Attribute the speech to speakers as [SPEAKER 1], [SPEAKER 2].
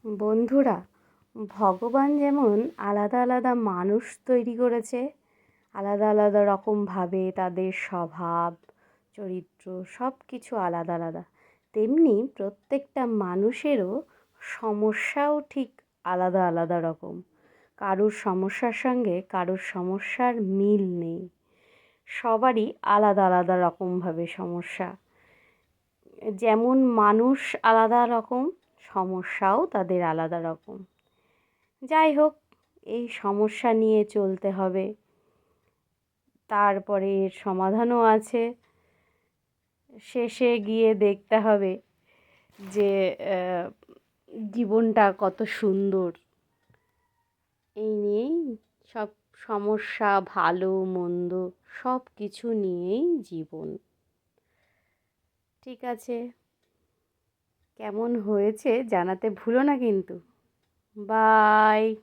[SPEAKER 1] বন্ধুরা, ভগবান যেমন আলাদা আলাদা মানুষ তৈরি করেছে, আলাদা আলাদা রকমভাবে তাদের স্বভাব চরিত্র সব কিছু আলাদা আলাদা, তেমনি প্রত্যেকটা মানুষেরও সমস্যাও ঠিক আলাদা আলাদা রকম। কারোর সমস্যার সঙ্গে কারোর সমস্যার মিল নেই। সবারই আলাদা আলাদা রকমভাবে সমস্যা। যেমন মানুষ আলাদা রকম, সমস্যাও তাদের আলাদা রকম। যাই হোক, এই সমস্যা নিয়ে চলতে হবে, তারপরে এর সমাধানও আছে। শেষে গিয়ে দেখতে হবে যে জীবনটা কত সুন্দর। এই নিয়েই সব সমস্যা, ভালো মন্দ সব কিছু নিয়েই জীবন। ঠিক আছে, কেমন হয়েছে জানাতে ভুলো না কিন্তু। বাই।